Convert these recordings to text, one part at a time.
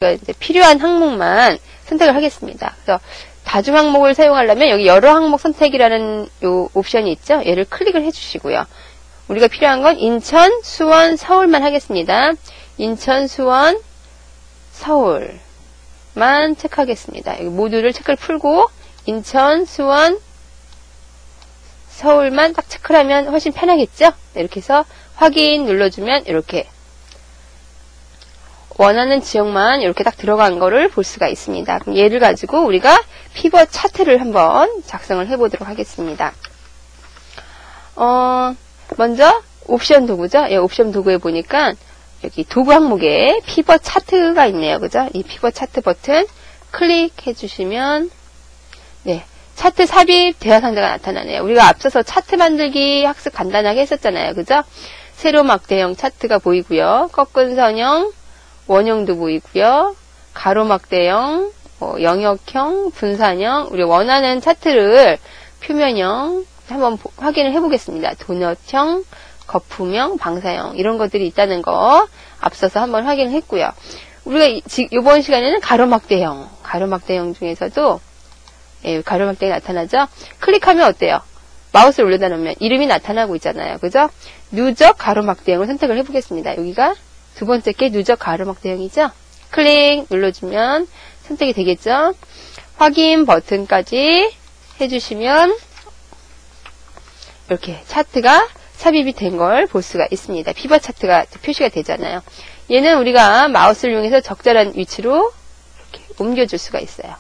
우리가 이제 필요한 항목만 선택을 하겠습니다. 그래서 다중 항목을 사용하려면 여기 여러 항목 선택이라는 요 옵션이 있죠. 얘를 클릭을 해주시고요. 우리가 필요한 건 인천, 수원, 서울만 하겠습니다. 인천, 수원, 서울만 체크하겠습니다. 여기 모두를 체크를 풀고 인천, 수원, 서울만 딱 체크를 하면 훨씬 편하겠죠? 이렇게 해서 확인 눌러주면 이렇게 원하는 지역만 이렇게 딱 들어간 거를 볼 수가 있습니다. 그럼 얘를 가지고 우리가 피벗 차트를 한번 작성을 해보도록 하겠습니다. 먼저 옵션 도구죠? 예, 옵션 도구에 보니까 여기 도구 항목에 피벗 차트가 있네요. 그죠? 이 피벗 차트 버튼 클릭해 주시면 네, 차트 삽입 대화 상자가 나타나네요. 우리가 앞서서 차트 만들기 학습 간단하게 했었잖아요. 그죠? 세로 막대형 차트가 보이고요. 꺾은 선형, 원형도 보이고요. 가로 막대형, 영역형, 분산형, 우리 원하는 차트를 표면형 한번 확인을 해보겠습니다. 도넛형, 거품형, 방사형 이런 것들이 있다는 거 앞서서 한번 확인을 했고요. 우리가 이번 시간에는 가로막대형 중에서도 예, 가로막대가 나타나죠. 클릭하면 어때요? 마우스를 올려다 놓으면 이름이 나타나고 있잖아요. 그죠? 누적 가로막대형을 선택을 해보겠습니다. 여기가 두 번째 게 누적 가로막대형이죠. 클릭 눌러주면 선택이 되겠죠. 확인 버튼까지 해주시면 이렇게 차트가 삽입이 된 걸 볼 수가 있습니다. 피벗 차트가 표시가 되잖아요. 얘는 우리가 마우스를 이용해서 적절한 위치로 이렇게 옮겨줄 수가 있어요.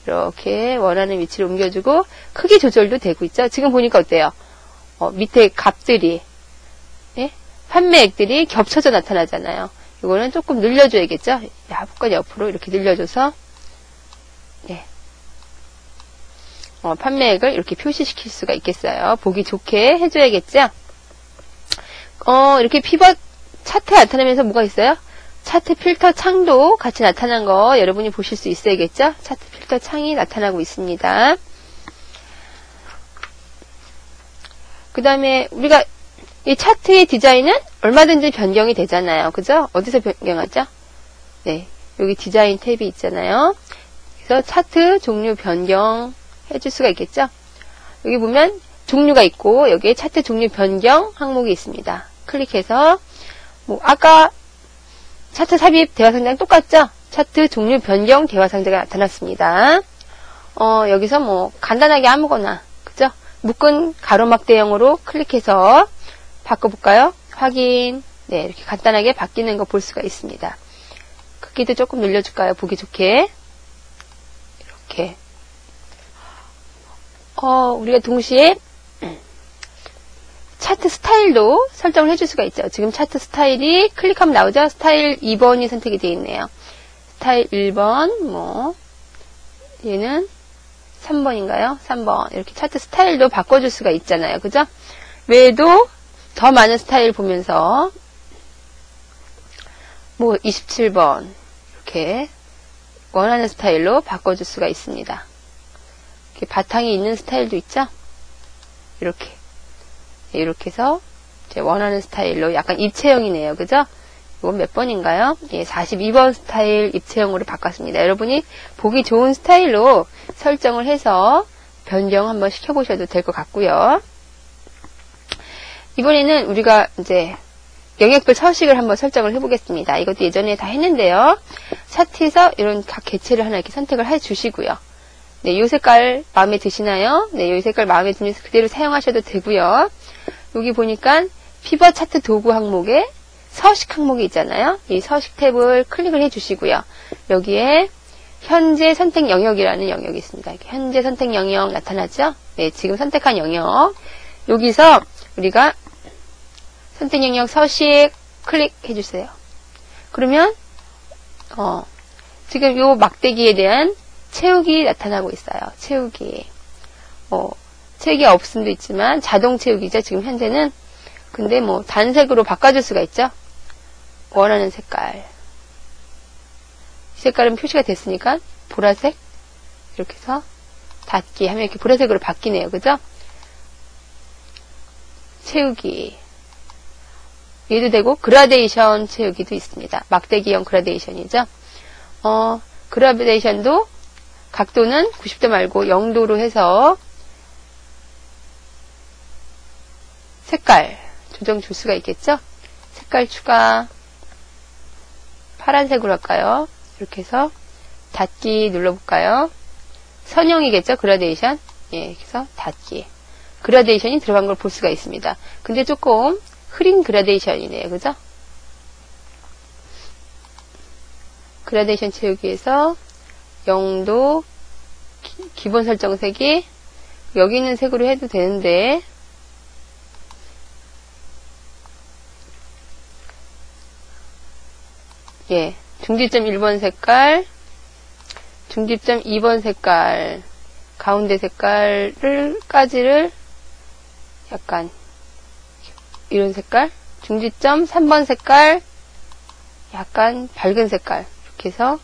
이렇게 원하는 위치로 옮겨주고 크기 조절도 되고 있죠. 지금 보니까 어때요? 밑에 값들이 예? 판매액들이 겹쳐져 나타나잖아요. 이거는 조금 늘려줘야겠죠. 약간 옆으로 이렇게 늘려줘서 예. 판매액을 이렇게 표시시킬 수가 있겠어요. 보기 좋게 해줘야겠죠. 이렇게 피벗 차트에 나타나면서 뭐가 있어요? 차트 필터 창도 같이 나타난 거 여러분이 보실 수 있어야겠죠? 차트 필터 창이 나타나고 있습니다. 그 다음에 우리가 이 차트의 디자인은 얼마든지 변경이 되잖아요. 그죠? 어디서 변경하죠? 네, 여기 디자인 탭이 있잖아요. 그래서 차트 종류 변경 해줄 수가 있겠죠? 여기 보면 종류가 있고 여기에 차트 종류 변경 항목이 있습니다. 클릭해서 아까 차트 삽입 대화 상자랑 똑같죠? 차트 종류 변경 대화 상자가 나타났습니다. 여기서 간단하게 아무거나 그죠? 묶은 가로막대형으로 클릭해서 바꿔볼까요? 확인. 네, 이렇게 간단하게 바뀌는 거 볼 수가 있습니다. 크기도 조금 늘려줄까요? 보기 좋게. 이렇게. 우리가 동시에 차트 스타일도 설정을 해줄 수가 있죠. 지금 차트 스타일이 클릭하면 나오죠. 스타일 2번이 선택이 되어 있네요. 스타일 1번, 얘는 3번인가요? 3번. 이렇게 차트 스타일도 바꿔줄 수가 있잖아요. 그죠? 외에도 더 많은 스타일 보면서, 27번. 이렇게 원하는 스타일로 바꿔줄 수가 있습니다. 이렇게 바탕이 있는 스타일도 있죠? 이렇게 해서 제 원하는 스타일로 약간 입체형이네요. 그죠? 이건 몇 번인가요? 예, 42번 스타일 입체형으로 바꿨습니다. 여러분이 보기 좋은 스타일로 설정을 해서 변경 한번 시켜보셔도 될 것 같고요. 이번에는 우리가 이제 영역별 서식을 한번 설정을 해보겠습니다. 이것도 예전에 다 했는데요. 차트에서 이런 각 개체를 하나 이렇게 선택을 해주시고요. 네, 이 색깔 마음에 드시나요? 네, 이 색깔 마음에 들면 그대로 사용하셔도 되고요. 여기 보니까 피벗 차트 도구 항목에 서식 항목이 있잖아요. 이 서식 탭을 클릭을 해주시고요. 여기에 현재 선택 영역이라는 영역이 있습니다. 현재 선택 영역 나타나죠? 네, 지금 선택한 영역. 여기서 우리가 선택 영역 서식 클릭해 주세요. 그러면 지금 요 막대기에 대한 채우기 나타나고 있어요. 채우기. 채우기 없음도 있지만 자동 채우기죠. 지금 현재는. 근데 단색으로 바꿔줄 수가 있죠. 원하는 색깔. 이 색깔은 표시가 됐으니까 보라색 이렇게 해서 닫기 하면 이렇게 보라색으로 바뀌네요. 그죠? 채우기. 얘도 되고 그라데이션 채우기도 있습니다. 막대기형 그라데이션이죠. 그라데이션도 각도는 90도 말고 0도로 해서 색깔 조정 줄 수가 있겠죠? 색깔 추가, 파란색으로 할까요? 이렇게 해서 닫기 눌러볼까요? 선형이겠죠? 그라데이션. 예, 그래서 닫기. 그라데이션이 들어간 걸 볼 수가 있습니다. 근데 조금 흐린 그라데이션이네요. 그죠? 그라데이션 채우기에서 0도 기본 설정 색이 여기 있는 색으로 해도 되는데 예, 중지점 1번 색깔, 중지점 2번 색깔, 가운데 색깔까지를 약간 이런 색깔, 중지점 3번 색깔, 약간 밝은 색깔 이렇게 해서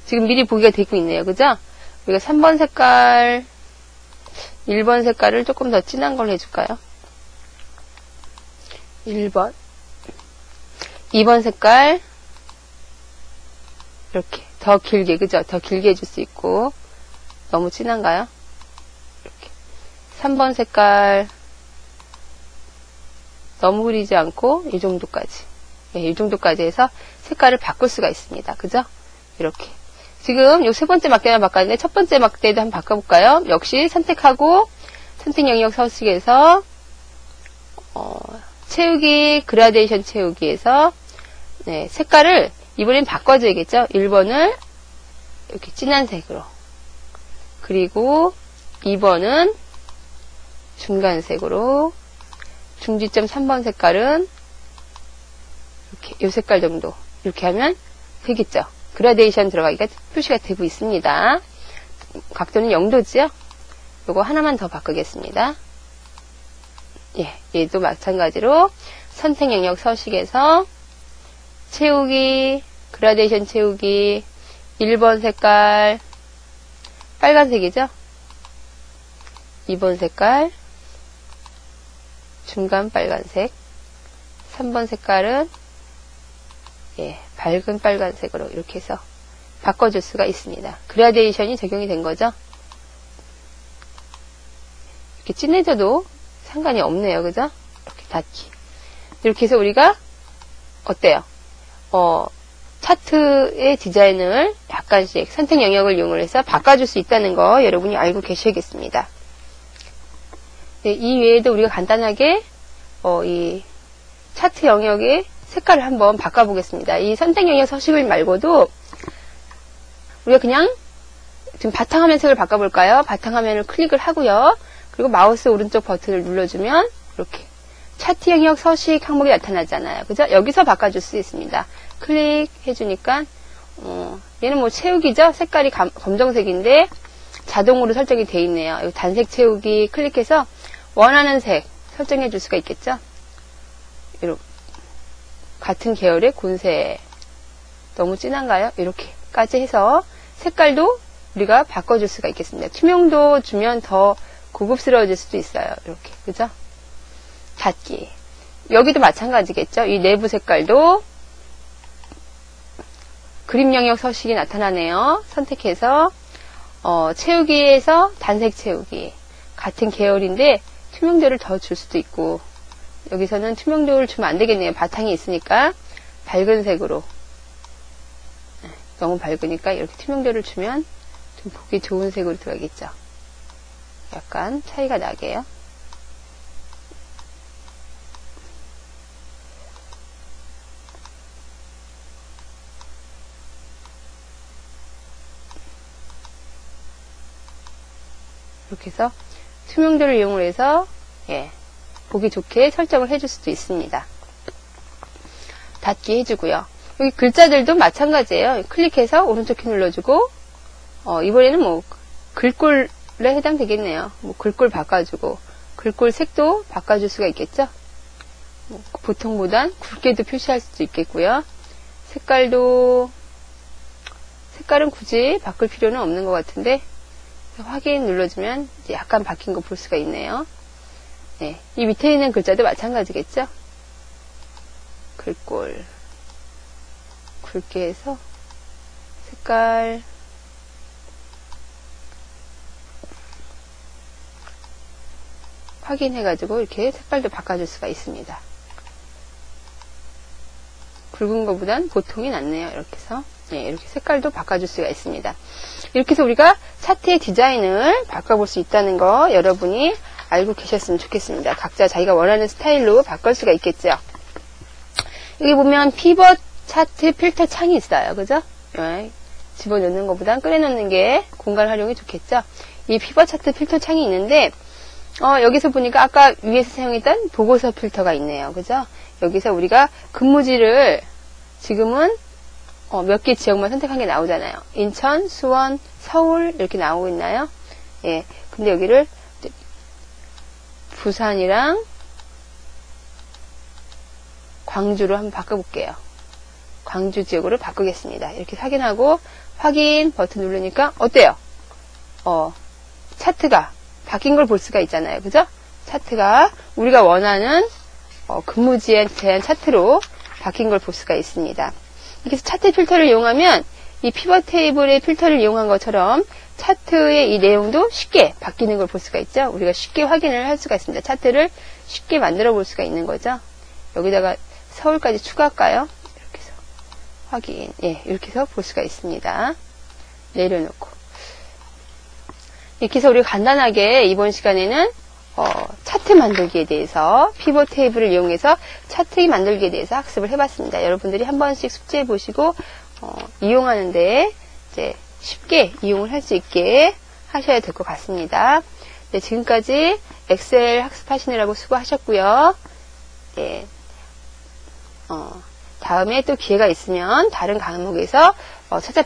지금 미리 보기가 되고 있네요. 그죠? 우리가 3번 색깔, 1번 색깔을 조금 더 진한 걸로 해줄까요? 1번, 2번 색깔 이렇게 더 길게, 그죠? 더 길게 해줄 수 있고 너무 진한가요? 이렇게 3번 색깔 너무 흐리지 않고 이 정도까지, 예, 이 정도까지 해서 색깔을 바꿀 수가 있습니다. 그죠? 이렇게 지금 요 세 번째 막대만 바꿨는데 첫 번째 막대도 한번 바꿔볼까요? 역시 선택하고 선택 영역 서식에서 채우기, 그라데이션 채우기에서 네, 색깔을 이번엔 바꿔줘야겠죠? 1번을 이렇게 진한 색으로, 그리고 2번은 중간색으로, 중지점 3번 색깔은 이렇게 이 색깔 정도 이렇게 하면 되겠죠? 그라데이션 들어가기가 표시가 되고 있습니다. 각도는 0도지요? 요거 하나만 더 바꾸겠습니다. 예, 얘도 마찬가지로 선택 영역 서식에서 채우기, 그라데이션 채우기, 1번 색깔, 빨간색이죠? 2번 색깔, 중간 빨간색, 3번 색깔은, 예, 밝은 빨간색으로 이렇게 해서 바꿔줄 수가 있습니다. 그라데이션이 적용이 된 거죠? 이렇게 진해져도 상관이 없네요. 그죠? 이렇게 닫기. 이렇게 해서 우리가, 어때요? 차트의 디자인을 약간씩 선택 영역을 이용을 해서 바꿔줄 수 있다는 거 여러분이 알고 계셔야겠습니다. 네, 이 외에도 우리가 간단하게 이 차트 영역의 색깔을 한번 바꿔보겠습니다. 이 선택 영역 서식을 말고도 우리가 그냥 지금 바탕화면 색을 바꿔볼까요? 바탕화면을 클릭을 하고요. 그리고 마우스 오른쪽 버튼을 눌러주면 이렇게 차트 영역 서식 항목이 나타나잖아요. 그죠? 여기서 바꿔줄 수 있습니다. 클릭해주니까 얘는 뭐 채우기죠? 색깔이 검정색인데 자동으로 설정이 되어 있네요. 여기 단색 채우기 클릭해서 원하는 색 설정해 줄 수가 있겠죠? 이렇게 같은 계열의 곤색 너무 진한가요? 이렇게까지 해서 색깔도 우리가 바꿔줄 수가 있겠습니다. 투명도 주면 더 고급스러워질 수도 있어요. 이렇게, 그죠? 닫기. 여기도 마찬가지겠죠? 이 내부 색깔도 그림 영역 서식이 나타나네요. 선택해서 채우기에서 단색 채우기. 같은 계열인데 투명도를 더 줄 수도 있고, 여기서는 투명도를 주면 안 되겠네요. 바탕이 있으니까 밝은 색으로. 너무 밝으니까 이렇게 투명도를 주면 좀 보기 좋은 색으로 들어가겠죠. 약간 차이가 나게요. 이렇게 해서 투명도를 이용해서 예, 보기 좋게 설정을 해줄 수도 있습니다. 닫기 해주고요. 여기 글자들도 마찬가지예요. 클릭해서 오른쪽 키 눌러주고 이번에는 뭐 글꼴에 해당되겠네요. 뭐 글꼴 바꿔주고 글꼴 색도 바꿔줄 수가 있겠죠. 뭐 보통보단 굵게도 표시할 수도 있겠고요. 색깔은 굳이 바꿀 필요는 없는 것 같은데 확인 눌러주면 이제 약간 바뀐 거 볼 수가 있네요. 네, 이 밑에 있는 글자도 마찬가지겠죠. 글꼴 굵게 해서 색깔 확인해가지고 이렇게 색깔도 바꿔줄 수가 있습니다. 굵은 것보단 보통이 낫네요. 이렇게 해서 이렇게 색깔도 바꿔줄 수가 있습니다. 이렇게 해서 우리가 차트의 디자인을 바꿔볼 수 있다는 거 여러분이 알고 계셨으면 좋겠습니다. 각자 자기가 원하는 스타일로 바꿀 수가 있겠죠. 여기 보면 피벗 차트 필터 창이 있어요. 그죠? 집어넣는 것보단 꺼내놓는 게 공간 활용이 좋겠죠. 이 피벗 차트 필터 창이 있는데 여기서 보니까 아까 위에서 사용했던 보고서 필터가 있네요. 그죠? 여기서 우리가 근무지를 지금은 몇 개 지역만 선택한 게 나오잖아요. 인천, 수원, 서울 이렇게 나오고 있나요? 예. 근데 여기를 부산이랑 광주로 한번 바꿔볼게요. 광주 지역으로 바꾸겠습니다. 이렇게 확인하고 확인 버튼 누르니까 어때요? 차트가 바뀐 걸 볼 수가 있잖아요. 그죠? 차트가 우리가 원하는 근무지에 대한 차트로 바뀐 걸 볼 수가 있습니다. 이렇게 해서 차트 필터를 이용하면 이 피벗 테이블의 필터를 이용한 것처럼 차트의 이 내용도 쉽게 바뀌는 걸 볼 수가 있죠. 우리가 쉽게 확인을 할 수가 있습니다. 차트를 쉽게 만들어 볼 수가 있는 거죠. 여기다가 서울까지 추가할까요? 이렇게 해서 확인. 이렇게 해서 볼 수가 있습니다. 내려놓고. 이렇게 해서 우리가 간단하게 이번 시간에는 차트 만들기에 대해서 피벗 테이블을 이용해서 차트 만들기에 대해서 학습을 해봤습니다. 여러분들이 한 번씩 숙지해 보시고 이용하는데 이제 쉽게 이용을 할 수 있게 하셔야 될 것 같습니다. 네, 지금까지 엑셀 학습하시느라고 수고하셨고요. 네, 다음에 또 기회가 있으면 다른 과목에서 찾아뵙겠습니다.